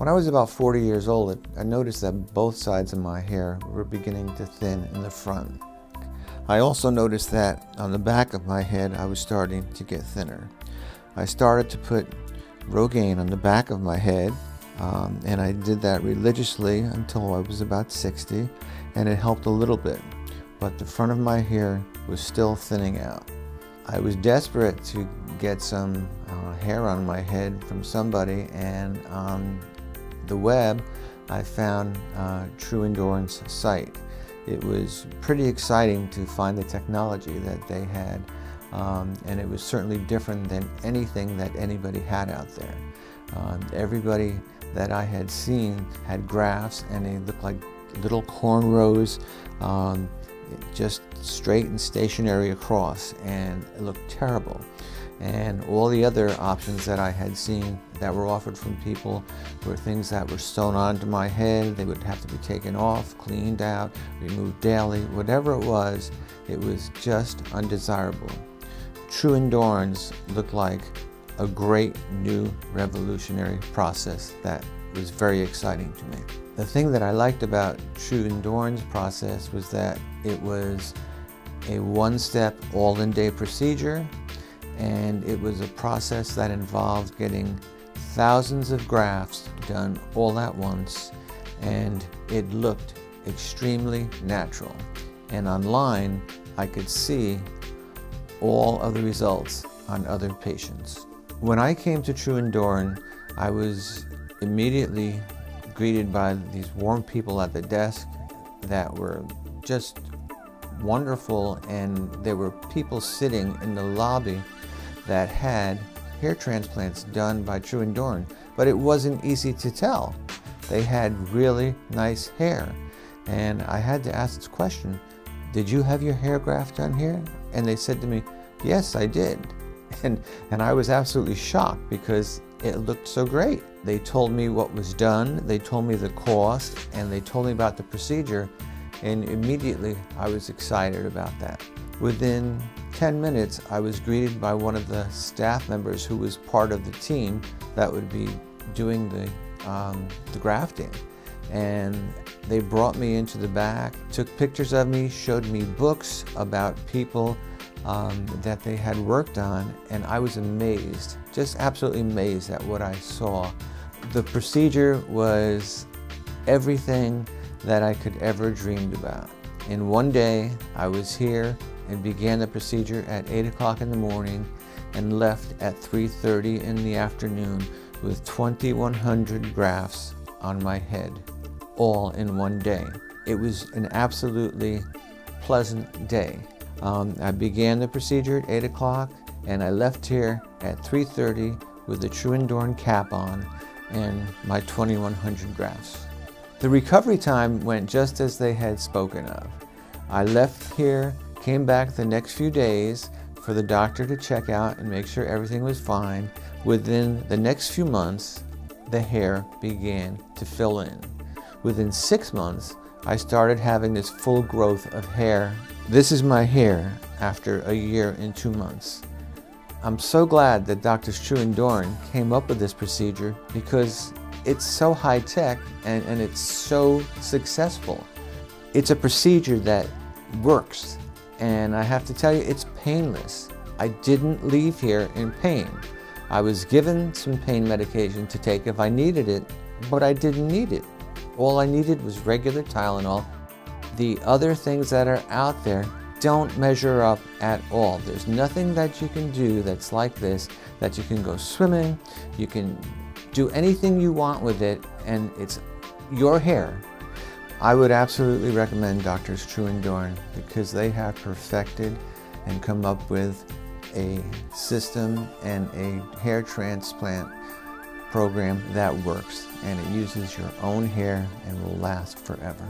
When I was about 40 years old, I noticed that both sides of my hair were beginning to thin in the front. I also noticed that on the back of my head, I was starting to get thinner. I started to put Rogaine on the back of my head, and I did that religiously until I was about 60, and it helped a little bit, but the front of my hair was still thinning out. I was desperate to get some hair on my head from somebody, and on the web I found Dorin's site. It was pretty exciting to find the technology that they had, and it was certainly different than anything that anybody had out there. Everybody that I had seen had grafts, and they looked like little cornrows, just straight and stationary across, and it looked terrible. And all the other options that I had seen that were offered from people were things that were sewn onto my head. They would have to be taken off, cleaned out, removed daily. Whatever it was just undesirable. Dorin's looked like a great new revolutionary process that was very exciting to me. The thing that I liked about Dorin's process was that it was a one-step, all-in-day procedure, and it was a process that involved getting thousands of grafts done all at once, and it looked extremely natural. And online, I could see all of the results on other patients. When I came to Dorin, I was immediately greeted by these warm people at the desk that were just wonderful, and there were people sitting in the lobby that had hair transplants done by Dorin, but it wasn't easy to tell. They had really nice hair, and I had to ask this question, did you have your hair graft done here? And they said to me, yes, I did. And I was absolutely shocked because it looked so great. They told me what was done, they told me the cost, and they told me about the procedure, and immediately I was excited about that. Within 10 minutes, I was greeted by one of the staff members who was part of the team that would be doing the grafting. And they brought me into the back, took pictures of me, showed me books about people that they had worked on, and I was amazed, just absolutely amazed at what I saw. The procedure was everything that I could ever dreamed about. In one day, I was here and began the procedure at 8 o'clock in the morning and left at 3:30 in the afternoon with 2,100 grafts on my head, all in one day. It was an absolutely pleasant day. I began the procedure at 8 o'clock, and I left here at 3:30 with the Dorin cap on and my 2,100 grafts. The recovery time went just as they had spoken of. I left here, came back the next few days for the doctor to check out and make sure everything was fine. Within the next few months, the hair began to fill in. Within 6 months, I started having this full growth of hair. This is my hair after a year and 2 months. I'm so glad that Drs. Dorin came up with this procedure because it's so high-tech and it's so successful. It's a procedure that works, and I have to tell you, it's painless. I didn't leave here in pain. I was given some pain medication to take if I needed it, but I didn't need it. All I needed was regular Tylenol. The other things that are out there don't measure up at all. There's nothing that you can do that's like this, that you can go swimming, you can do anything you want with it, and it's your hair. I would absolutely recommend Drs. Dorin because they have perfected and come up with a system and a hair transplant program that works, and it uses your own hair and will last forever.